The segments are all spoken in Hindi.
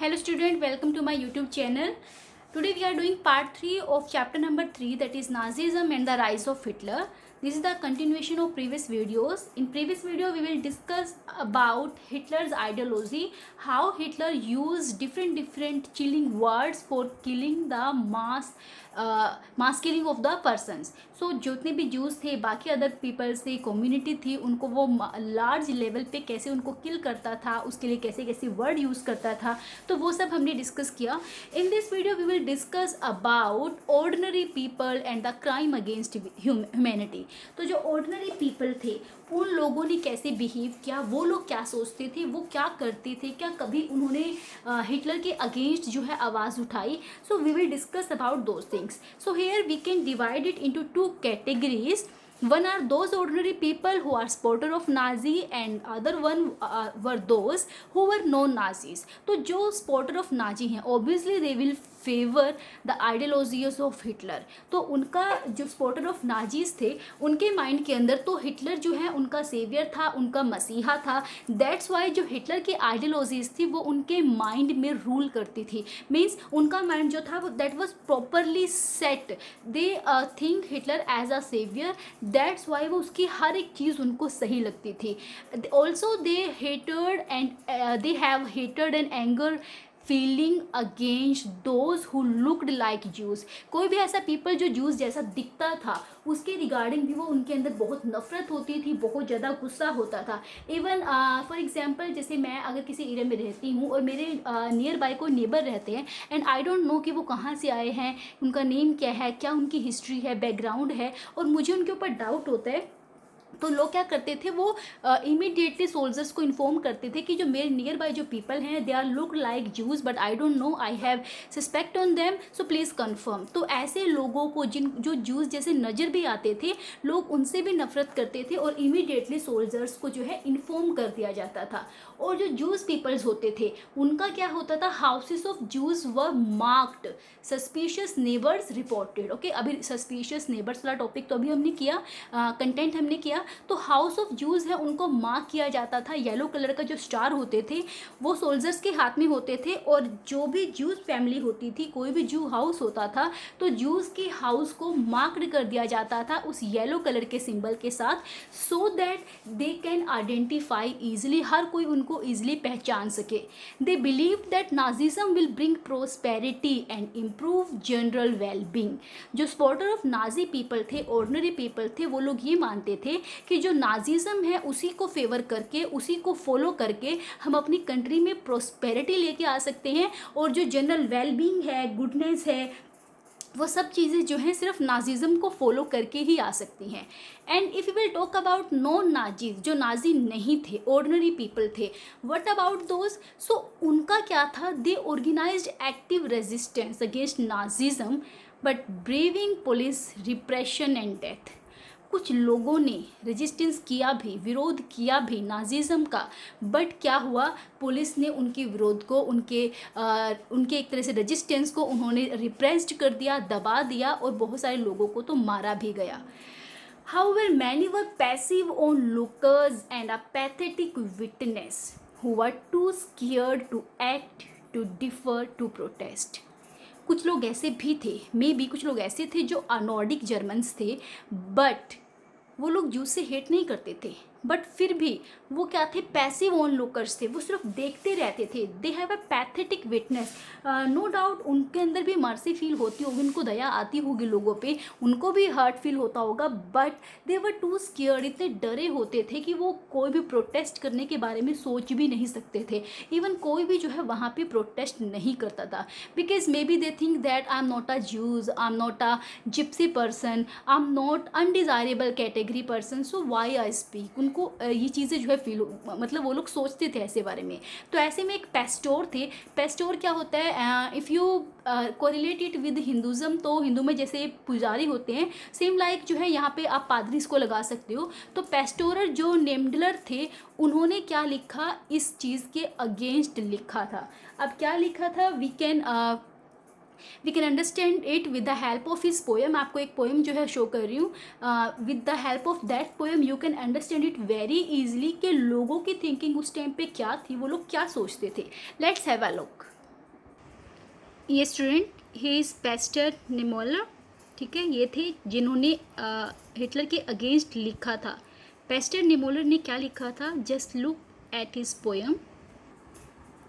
Hello student, welcome to my YouTube channel. Today we are doing part 3 of chapter number 3, that is Nazism and the rise of Hitler. This is the continuation of previous videos. In previous video we will discuss about Hitler's ideology, how Hitler used different chilling words for killing the mass killing of the persons. So जितने भी Jews थे, बाकी अदर पीपल्स थे, कम्युनिटी थी, उनको वो लार्ज लेवल पे कैसे उनको किल करता था, उसके लिए कैसे कैसे वर्ड यूज़ करता था, तो वो सब हमने डिस्कस किया. In this video we will discuss about ordinary people and the crime against humanity. तो जो ऑर्डिनरी पीपल थे उन लोगों ने कैसे बिहेव किया, वो लोग क्या सोचते थे, वो क्या करते थे, क्या कभी उन्होंने हिटलर के अगेंस्ट जो है आवाज़ उठाई. So we will discuss about those things. So here we can divide it into two categories. One are those ordinary people who are supporter of Nazi and other one were those who were non Nazis. तो जो supporter of Nazi हैं obviously they will favor the ideologies of Hitler. तो उनका जो supporter of Nazis थे उनके माइंड के अंदर तो हिटलर जो है उनका सेवियर था, उनका मसीहा था. दैट्स वाई जो हिटलर की आइडियोलॉजीज थी वो उनके माइंड में रूल करती थी. मीन्स उनका माइंड जो था that was properly set. They think Hitler as a saviour. That's why वो उसकी हर एक चीज़ उनको सही लगती थी. Also they hated and they have hated and anger feeling against those who looked like Jews. कोई भी ऐसा पीपल जो जूस जैसा दिखता था उसके रिगार्डिंग भी वो उनके अंदर बहुत नफरत होती थी, बहुत ज़्यादा गुस्सा होता था. इवन फॉर एग्जांपल जैसे मैं अगर किसी एरिया में रहती हूँ और मेरे नियर बाय कोई नेबर रहते हैं एंड आई डोंट नो कि वो कहाँ से आए हैं, उनका नेम क्या है, क्या उनकी हिस्ट्री है, बैकग्राउंड है, और मुझे उनके ऊपर डाउट होता है, तो लोग क्या करते थे, वो इमीडिएटली सोल्जर्स को इन्फॉर्म करते थे कि जो मेरे नियर बाय जो पीपल हैं they are look like Jews but I don't know, I have suspect on them, so please confirm. तो ऐसे लोगों को जिन जो जूस जैसे नज़र भी आते थे लोग उनसे भी नफरत करते थे और इमीडिएटली सोल्जर्स को जो है इन्फॉर्म कर दिया जाता था. और जो जूस पीपल्स होते थे उनका क्या होता था, houses of juice were marked, suspicious neighbours reported. Okay, अभी सस्पिशियस नेबर्स वाला टॉपिक तो अभी हमने किया, कंटेंट हमने किया. तो हाउस ऑफ जूस है उनको मार्क किया जाता था. येलो कलर का जो स्टार होते थे वो सोल्जर्स के हाथ में होते थे, और जो भी जूस फैमिली होती थी, कोई भी जू हाउस होता था तो जूस के हाउस को मार्क्ड कर दिया जाता था उस येलो कलर के सिंबल के साथ, so that they can identify easily, हर कोई उनको ईजिली पहचान सके. They believe that Nazism will bring prosperity and improve general wellbeing. जो सपोर्टर ऑफ नाजी पीपल थे, ऑर्डिनरी पीपल थे, वो लोग ये मानते थे कि जो नाजिज्म है उसी को फेवर करके, उसी को फॉलो करके हम अपनी कंट्री में प्रोस्पेरिटी लेके आ सकते हैं, और जो जनरल वेलबींग है, गुडनेस है, वो सब चीज़ें जो हैं सिर्फ नाजिज्म को फॉलो करके ही आ सकती हैं. And if you will talk about non Nazis, जो नाजी नहीं थे, ऑर्डिनरी पीपल थे, व्हाट अबाउट दोज. सो उनका क्या था, they organised active resistance against Nazism but braving police repression and death. कुछ लोगों ने रेजिस्टेंस किया भी, विरोध किया भी नाजिज्म का, बट क्या हुआ, पुलिस ने उनके विरोध को, उनके एक तरह से रेजिस्टेंस को उन्होंने रिप्रेस्ड कर दिया, दबा दिया, और बहुत सारे लोगों को तो मारा भी गया. However, many were passive onlookers and apathetic witness who were too scared to act, to differ, to protest. कुछ लोग ऐसे भी थे, मे बी कुछ लोग ऐसे थे जो नॉर्डिक जर्मन्स थे, बट वो लोग जूस से हेट नहीं करते थे, बट फिर भी वो क्या थे, पैसिव ऑन लोकर्स थे, वो सिर्फ देखते रहते थे. They have a pathetic witness. No doubt उनके अंदर भी मर्सी फील होती होगी, उनको दया आती होगी लोगों पे, उनको भी हर्ट फील होता होगा, but they were too scared, इतने डरे होते थे कि वो कोई भी प्रोटेस्ट करने के बारे में सोच भी नहीं सकते थे. इवन कोई भी जो है वहाँ पे प्रोटेस्ट नहीं करता था, because may be they think that I am not a Jews, I am not a gypsy person, I am not undesirable category person, so why I speak. उनको ये चीज़ें जो है फील, मतलब वो लोग सोचते थे ऐसे बारे में. तो ऐसे में एक पेस्टोर थे. पेस्टोर क्या होता है, if you correlate it with Hinduism, तो हिंदू में जैसे पुजारी होते हैं, सेम लाइक जो है यहाँ पे आप पादरीस को लगा सकते हो. तो पेस्टोरर जो नेमडलर थे उन्होंने क्या लिखा, इस चीज़ के अगेंस्ट लिखा था. अब क्या लिखा था, we can understand it with the help of his poem. आपको एक पोएम जो है शो कर रही हूँ. With the help of that poem you can understand it very easily कि लोगों की थिंकिंग उस टाइम पे क्या थी, वो लोग क्या सोचते थे. Let's have a look. ये स्टूडेंट ही इज़ पेस्टर निमोलर, ठीक है, ये थे जिन्होंने हिटलर के अगेंस्ट लिखा था। पेस्टर निमोलर ने क्या लिखा था? Just look at his poem.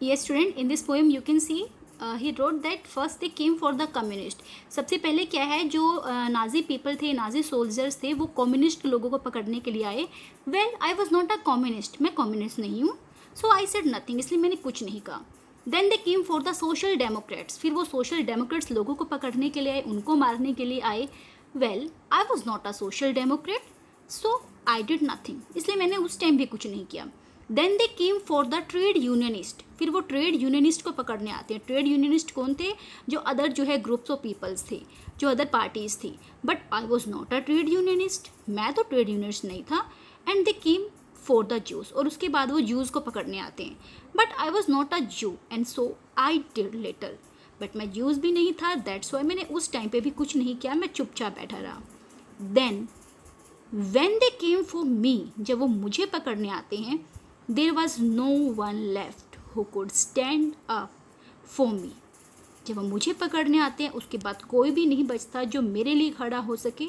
ये student, in this poem you can see he wrote that first they came for the communist. सबसे पहले क्या है, जो नाजी पीपल थे, नाजी सोल्जर्स थे, वो कम्युनिस्ट लोगों को पकड़ने के लिए आए। Well I was not a communist, मैं कम्युनिस्ट नहीं हूँ, सो आई सेड नथिंग, इसलिए मैंने कुछ नहीं कहा। Then they came for the Social Democrats, फिर वो सोशल डेमोक्रेट्स लोगों को पकड़ने के लिए आए, उनको मारने के लिए आए। Well I was not a Social Democrat, so I did nothing, इसलिए मैंने उस टाइम भी कुछ नहीं किया। Then they came for the trade unionist, फिर वो ट्रेड यूनियनिस्ट को पकड़ने आते हैं। ट्रेड यूनियनिस्ट कौन थे? जो अदर जो है ग्रुप्स ऑफ पीपल्स थे, जो अदर पार्टीज थी। But I was not a trade unionist, मैं तो ट्रेड यूनियनिस्ट नहीं था। And they came for the Jews, और उसके बाद वो जूस को पकड़ने आते हैं। But I was not a Jew and so I did little, but मैं जूस भी नहीं था, दैट्स वाई मैंने उस टाइम पे भी कुछ नहीं किया, मैं चुपचाप बैठा रहा। Then when they came for me, जब वो मुझे पकड़ने आते हैं, there was no one left who could stand up for me. जब वो मुझे पकड़ने आते हैं, उसके बाद कोई भी नहीं बचता जो मेरे लिए खड़ा हो सके।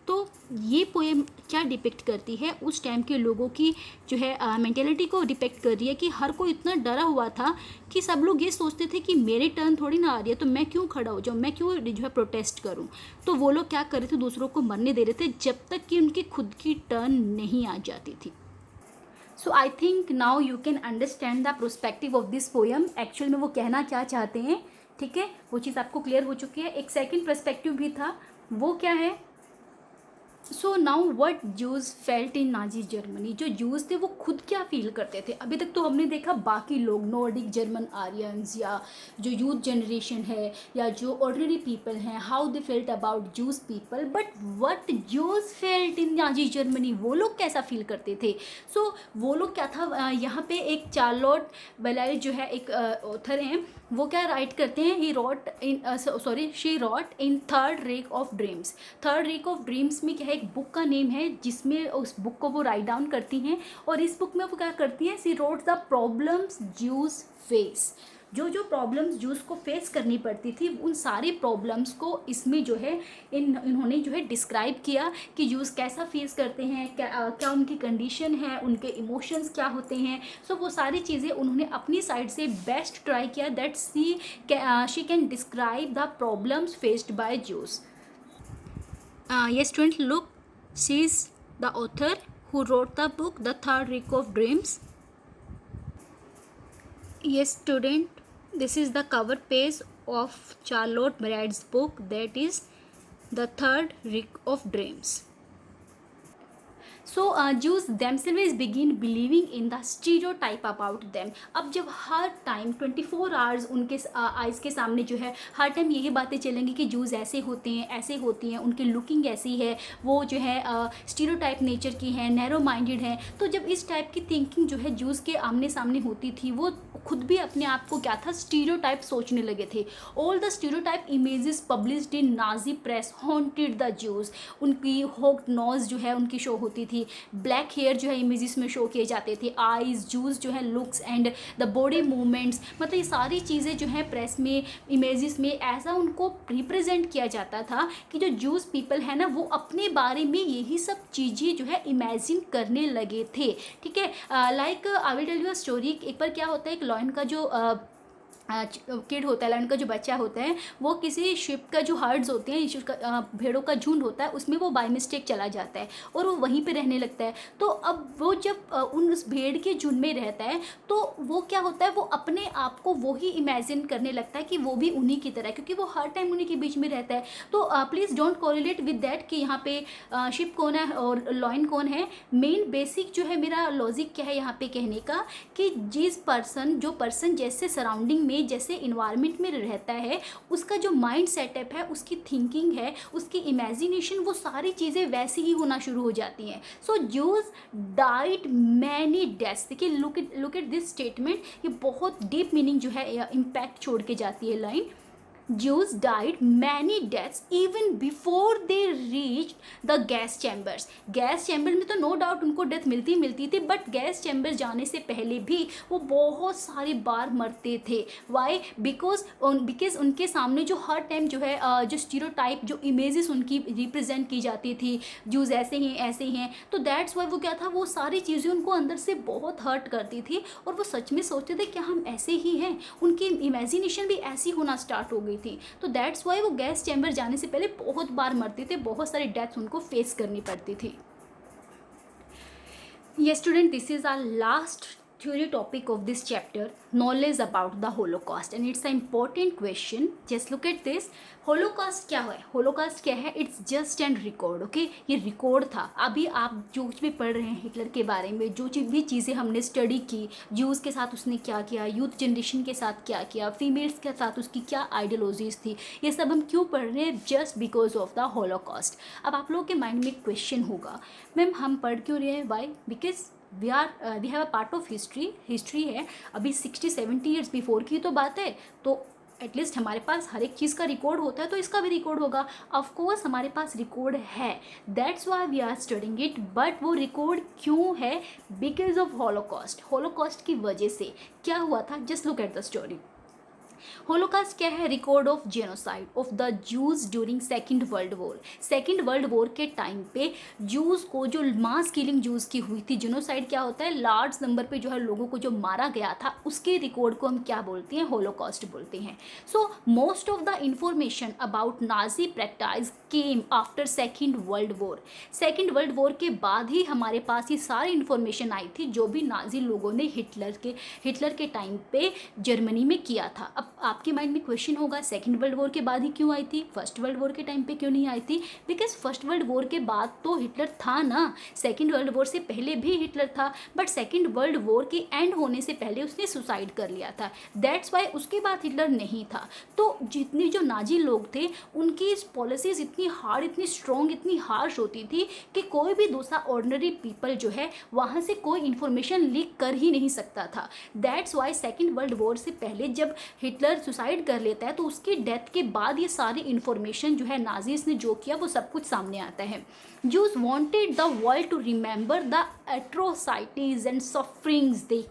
तो ये पोएम क्या डिपिक्ट करती है? उस टाइम के लोगों की जो है मेंटेलिटी को डिपिक्ट कर रही है कि हर कोई इतना डरा हुआ था कि सब लोग ये सोचते थे कि मेरी टर्न थोड़ी ना आ रही है, तो मैं क्यों खड़ा हो जाऊँ, मैं क्यों जो है प्रोटेस्ट करूँ। तो वो लोग क्या कर रहे थे, दूसरों को मरने दे रहे थे जब तक कि उनकी खुद की टर्न नहीं आ जाती थी। So I think now you can understand the prospective of this poem, actual में वो कहना क्या चाहते हैं, ठीक है, वो चीज़ आपको क्लियर हो चुकी है। एक सेकेंड पर्सपेक्टिव भी था, वो क्या है? So now what Jews felt in Nazi Germany, जो जूस थे वो खुद क्या फील करते थे? अभी तक तो हमने देखा बाकी लोग, नॉर्डिक जर्मन आर्यंस, या जो यूथ जनरेशन है, या जो ऑर्डिनरी पीपल हैं, how they felt about juice people, but what juice felt in Nazi Germany, वो लोग कैसा फील करते थे? सो वो लोग क्या था, यहाँ पे एक चार्लोट बेलाइट जो है एक ऑथर हैं, वो क्या राइट करते हैं, he wrote in she wrote in third Reich of dreams. Third Reich of dreams में क्या है, एक बुक का नेम है, जिसमें उस बुक को वो राइट डाउन करती हैं। और इस बुक में वो क्या करती हैं, she wrote the problems Jews face, जो जो प्रॉब्लम्स जूस को फेस करनी पड़ती थी, उन सारी प्रॉब्लम्स को इसमें जो है इन्होंने जो है डिस्क्राइब किया कि जूस कैसा फेस करते हैं, क्या उनकी कंडीशन है, उनके इमोशंस क्या होते हैं। सो वो सारी चीज़ें उन्होंने अपनी साइड से बेस्ट ट्राई किया that she can describe the problems faced by juice. Yes, student, look, she is the author who wrote the book The Third Week of Dreams. Yes, student, this is the cover page of Charlotte Brad's book, that is The Third Week of Dreams. So Jews themselves begin believing in the stereotype about them. अब जब हर टाइम 24 आवर्स उनके आइज़ के सामने जो है हर टाइम यही बातें चलेंगी कि जूज़ ऐसे होते हैं, ऐसे होती हैं, उनकी लुकिंग ऐसी है, वो जो है स्टीरियोटाइप नेचर की हैं, नैरो माइंडेड हैं। तो जब इस टाइप की थिंकिंग जो है जूज़ के आमने सामने होती थी, वो खुद भी अपने आप को क्या था, स्टीरियोटाइप सोचने लगे थे। All the stereotype images published in Nazi press haunted the use. उनकी होक्ड नोज जो है उनकी शो होती थी, ब्लैक हेयर जो है इमेजेस में शो किए जाते थे, आईज, जूस जो है looks and the body movements, मतलब ये सारी चीज़ें जो है प्रेस में, इमेजेस में ऐसा उनको रिप्रेजेंट किया जाता था कि जो जूस पीपल है ना, वो अपने बारे में यही सब चीज़ें जो है इमेजिन करने लगे थे। ठीक है, like I will tell you a story. एक बार क्या होता है, एक लॉयन का जो किड होता है, लायन का जो बच्चा होता है, वो किसी शिप का जो हर्ड्स होते हैं, भेड़ों का झुंड होता है, उसमें वो बाय मिस्टेक चला जाता है और वो वहीं पे रहने लगता है। तो अब वो जब उस भेड़ के झुंड में रहता है, तो वो क्या होता है, वो अपने आप को वो ही इमेजिन करने लगता है कि वो भी उन्हीं की तरह है, क्योंकि वो हर टाइम उन्हीं के बीच में रहता है। तो please don't correlate with that कि यहाँ पे शिप कौन है और लॉयन कौन है। मेन बेसिक जो है मेरा लॉजिक क्या है यहाँ पे कहने का, कि जो पर्सन जैसे सराउंडिंग में, जैसे इन्वायरमेंट में रहता है, उसका जो माइंड सेटअप है, उसकी थिंकिंग है, उसकी इमेजिनेशन, वो सारी चीज़ें वैसी ही होना शुरू हो जाती हैं। सो जूस डाइड मैनी डेथ्स। देखिए, लुक एट दिस स्टेटमेंट, ये बहुत डीप मीनिंग जो है इम्पैक्ट छोड़ के जाती है line. Jews died many deaths even before they reached the gas chambers. Gas chamber में तो नो डाउट उनको डेथ मिलती थी, बट गैस चैम्बर जाने से पहले भी वो बहुत सारी बार मरते थे. वाई? बिकॉज उनके सामने जो हर टाइम जो है जो स्टीरियोटाइप, जो इमेजेस उनकी रिप्रेजेंट की जाती थी, जूस ऐसे ही हैं, तो दैट्स वाई वो क्या था, वो सारी चीज़ें उनको अंदर से बहुत हर्ट करती थी और वो सच में सोचते थे क्या हम ऐसे ही हैं. उनकी इमेजिनेशन भी ऐसी होना स्टार्ट हो गई थी. तो दैट्स वाई वो गैस चैम्बर जाने से पहले बहुत बार मरते थे, बहुत सारी डेथ्स उनको फेस करनी पड़ती थी. Yes, student, this is our last theory topic of this chapter, knowledge about the Holocaust, and it's an important question. Just look at this. Holocaust क्या है? Holocaust क्या है? It's just an record, okay? ये रिकॉर्ड था. अभी आप जो कुछ भी पढ़ रहे हैं हिटलर के बारे में, जो भी चीज़ें हमने स्टडी की, ज्यूज़ के साथ उसने क्या किया, यूथ जनरेशन के साथ क्या किया, फीमेल्स के साथ उसकी क्या आइडियोलॉजीज थी, ये सब हम क्यों पढ़ रहे हैं? Just because of the Holocaust. अब आप लोगों के माइंड में एक क्वेश्चन होगा, मैम हम पढ़ क्यों रहे हैं? Why? Because we have a part of history है. अभी 60-70 ईयर्स बिफोर की तो बात है, तो एटलीस्ट हमारे पास हर एक चीज़ का रिकॉर्ड होता है, तो इसका भी रिकॉर्ड होगा. ऑफ कोर्स हमारे पास रिकॉर्ड है, that's why we are studying it. But वो रिकॉर्ड क्यों है? Because of Holocaust. होलोकॉस्ट की वजह से क्या हुआ था? Just look at the story. Holocaust क्या है? Record of genocide of the Jews during second world war. Second world war के टाइम पे जूज को जो मास किलिंग जूज की हुई थी, जेनोसाइड क्या होता है? लार्ज नंबर पे जो है लोगों को जो मारा गया था, उसके रिकॉर्ड को हम क्या बोलते हैं? होलोकॉस्ट बोलते हैं. So most of the information about Nazi practice came after second world war. Second world war के बाद ही हमारे पास ये सारी इन्फॉर्मेशन आई थी जो भी नाजी लोगों ने हिटलर के टाइम पे जर्मनी में किया था. अब आपके माइंड में क्वेश्चन होगा, सेकेंड वर्ल्ड वॉर के बाद ही क्यों आई थी, फर्स्ट वर्ल्ड वॉर के टाइम पे क्यों नहीं आई थी? बिकॉज फर्स्ट वर्ल्ड वॉर के बाद तो हिटलर था ना. सेकेंड वर्ल्ड वॉर से पहले भी हिटलर था, बट सेकेंड वर्ल्ड वॉर के एंड होने से पहले उसने सुसाइड कर लिया था. दैट्स वाई उसके बाद हिटलर नहीं था. तो जितने जो नाजी लोग थे उनकी पॉलिसीज इतनी हार्ड, इतनी स्ट्रॉन्ग, इतनी हार्श होती थी कि कोई भी दूसरा ऑर्डिनरी पीपल जो है वहाँ से कोई इन्फॉर्मेशन लीक कर ही नहीं सकता था. That's why second world war से पहले जब हिटलर सुसाइड कर लेता है तो उसकी डेथ के बाद ये सारी इन्फॉर्मेशन जो है नाजीज ने जो किया वो सब कुछ सामने आता है. Jews wanted the world to remember the atrocities and sufferings they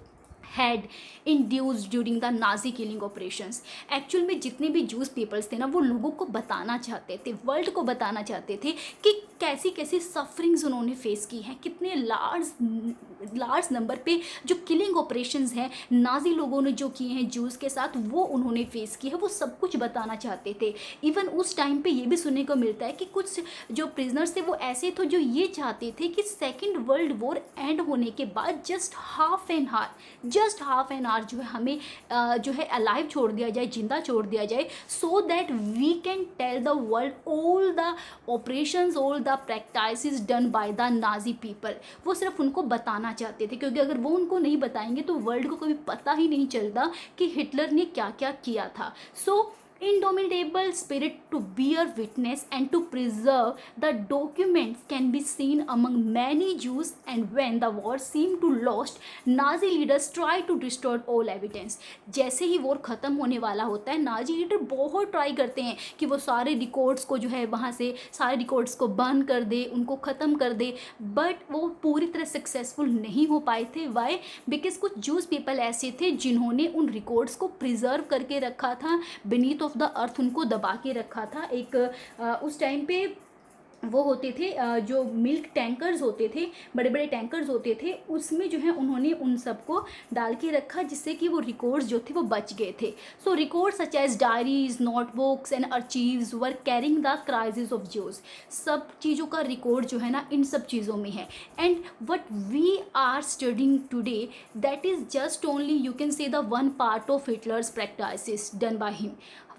had induced during the Nazi killing operations. Actual में जितने भी जूस पीपल्स थे ना, वो लोगों को बताना चाहते थे, वर्ल्ड को बताना चाहते थे कि कैसी कैसी सफरिंग्स उन्होंने फेस की हैं, कितने लार्ज नंबर पे जो किलिंग ऑपरेशंस हैं नाजी लोगों ने जो किए हैं जूस के साथ, वो उन्होंने फेस की है, वो सब कुछ बताना चाहते थे. इवन उस टाइम पे ये भी सुनने को मिलता है कि कुछ जो प्रिजनर्स थे वो ऐसे थे जो ये चाहते थे कि सेकेंड वर्ल्ड वॉर एंड होने के बाद जस्ट हाफ एन आवर जो है हमें जो है अलाइव छोड़ दिया जाए, जिंदा छोड़ दिया जाए, so that we can tell the world all the operations, all the practices done by the Nazi people. वो सिर्फ उनको बताना चाहते थे, क्योंकि अगर वो उनको नहीं बताएंगे तो वर्ल्ड को कभी पता ही नहीं चलता कि हिटलर ने क्या क्या किया था. सो indomitable spirit to bear witness and to preserve the documents can be seen among many Jews, and when the war seemed to lost, Nazi leaders try to destroy all evidence. जैसे ही वॉर ख़त्म होने वाला होता है, नाजी लीडर बहुत ट्राई करते हैं कि वो सारे रिकॉर्ड्स को जो है वहाँ से सारे रिकॉर्ड्स को बर्न कर दे, उनको ख़त्म कर दे, बट वो पूरी तरह सक्सेसफुल नहीं हो पाए थे. वाई? बिकॉज कुछ जूस पीपल ऐसे थे जिन्होंने उन रिकॉर्ड्स को प्रिजर्व करके रखा था, beneath ऑफ द अर्थ उनको दबा के रखा था. एक उस टाइम पे वो होते थे जो मिल्क टैंकर्स होते थे, बड़े बड़े टैंकर्स होते थे, उसमें जो है उन्होंने उन सबको डाल के रखा जिससे कि वो रिकॉर्ड्स जो थे वो बच गए थे. So records such as diaries, notebooks and archives were carrying the crisis of Jews. सब चीज़ों का रिकॉर्ड जो है ना इन सब चीज़ों में है. And what we are studying today, that is just only you can say the one part of Hitler's practices done by him.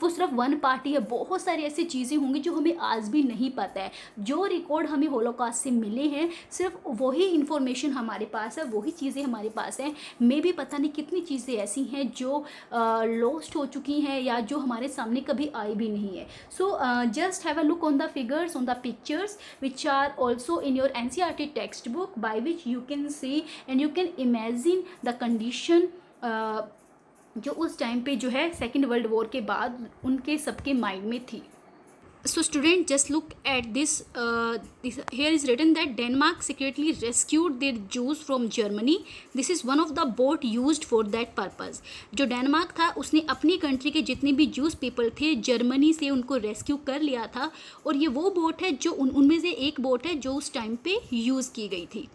वो सिर्फ वन पार्टी है, बहुत सारी ऐसी चीज़ें होंगी जो हमें आज भी नहीं पता है. जो रिकॉर्ड हमें होलोकॉस्ट से मिले हैं सिर्फ वही इन्फॉर्मेशन हमारे पास है, वही चीज़ें हमारे पास हैं. मे भी पता नहीं कितनी चीज़ें ऐसी हैं जो लॉस्ट हो चुकी हैं या जो हमारे सामने कभी आई भी नहीं है. So just have a look on the figures, on the pictures which are also in your NCERT text book, by which you can see and you can imagine the condition जो उस टाइम पे जो है सेकेंड वर्ल्ड वॉर के बाद उनके सबके माइंड में थी. So student, just look at this. Here is written that Denmark secretly rescued their Jews from Germany. This is one of the boat used for that purpose. जो डेनमार्क था उसने अपनी कंट्री के जितने भी जूस पीपल थे जर्मनी से उनको रेस्क्यू कर लिया था, और ये वो बोट है जो उनमें से एक बोट है जो उस टाइम पे यूज़ की गई थी.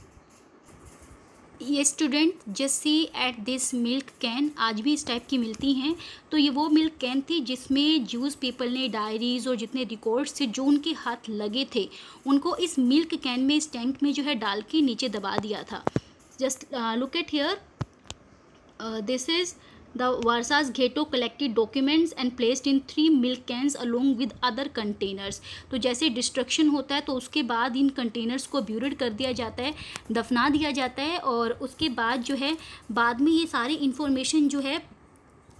ये student just see at this milk can, आज भी इस टाइप की मिलती हैं. तो ये वो मिल्क कैन थी जिसमें जूस पीपल ने डायरीज और जितने रिकॉर्ड्स थे जो उनके हाथ लगे थे उनको इस मिल्क कैन में, इस टैंक में जो है डाल के नीचे दबा दिया था. Just look eight here, this is the Varsav's ghetto collected documents and placed in 3 milk cans along with other containers. तो जैसे डिस्ट्रक्शन होता है तो उसके बाद इन कंटेनर्स को ब्यूरिड कर दिया जाता है, दफना दिया जाता है, और उसके बाद जो है बाद में ये सारी इन्फॉर्मेशन जो है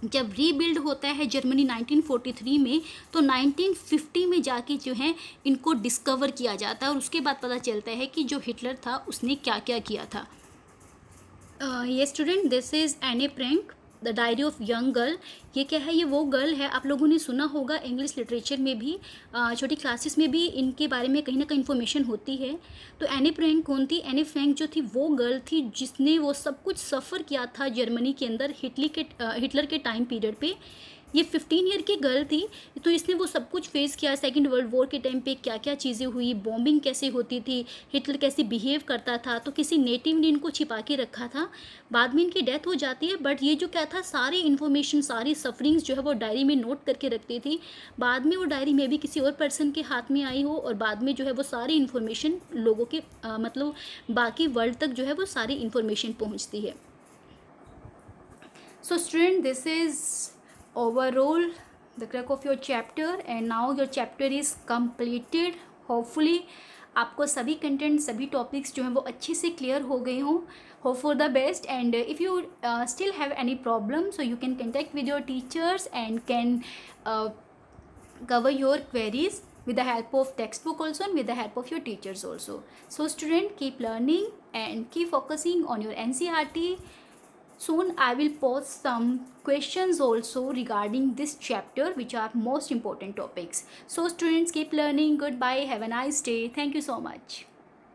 जब रीबिल्ड होता है जर्मनी 1943 में, तो 1950 में जाके जो है इनको डिस्कवर किया जाता है, और उसके बाद पता चलता है कि जो हिटलर था उसने क्या क्या किया था. ये student, this is Anne Frank, the diary of young girl. ये क्या है? ये वो गर्ल है, आप लोगों ने सुना होगा इंग्लिश लिटरेचर में भी, छोटी क्लासेस में भी इनके बारे में कहीं ना कहीं इन्फॉर्मेशन होती है. तो एनी फ्रैंक कौन थी? एनी फ्रैंक जो थी वो गर्ल थी जिसने वो सब कुछ सफ़र किया था जर्मनी के अंदर हिटलर के टाइम पीरियड पे. ये 15 ईयर की गर्ल थी, तो इसने वो सब कुछ फेस किया. सेकेंड वर्ल्ड वॉर के टाइम पे क्या क्या चीज़ें हुई, बॉम्बिंग कैसे होती थी, हिटलर कैसे बिहेव करता था, तो किसी नेटिव ने इनको छिपा के रखा था. बाद में इनकी डेथ हो जाती है, बट ये जो क्या था, सारी इन्फॉर्मेशन, सारी सफरिंग्स जो है वो डायरी में नोट करके रखती थी. बाद में वो डायरी में भी किसी और पर्सन के हाथ में आई हो, और बाद में जो है वो सारी इन्फॉर्मेशन लोगों के मतलब बाकी वर्ल्ड तक जो है वो सारी इन्फॉर्मेशन पहुँचती है. So student, this is overall the crack of your chapter, and now your chapter is completed. Hopefully आपको सभी कंटेंट, सभी टॉपिक्स जो हैं वो अच्छे से क्लियर हो गए हों. Hope for the best, and if you still have any problem, so you can contact with your teachers and can cover your queries with the help of textbook also and with the help of your teachers also. So student, keep learning and keep focusing on your NCERT. Soon I will post some questions also regarding this chapter which are most important topics. So students, keep learning. Goodbye. Have a nice day. Thank you so much.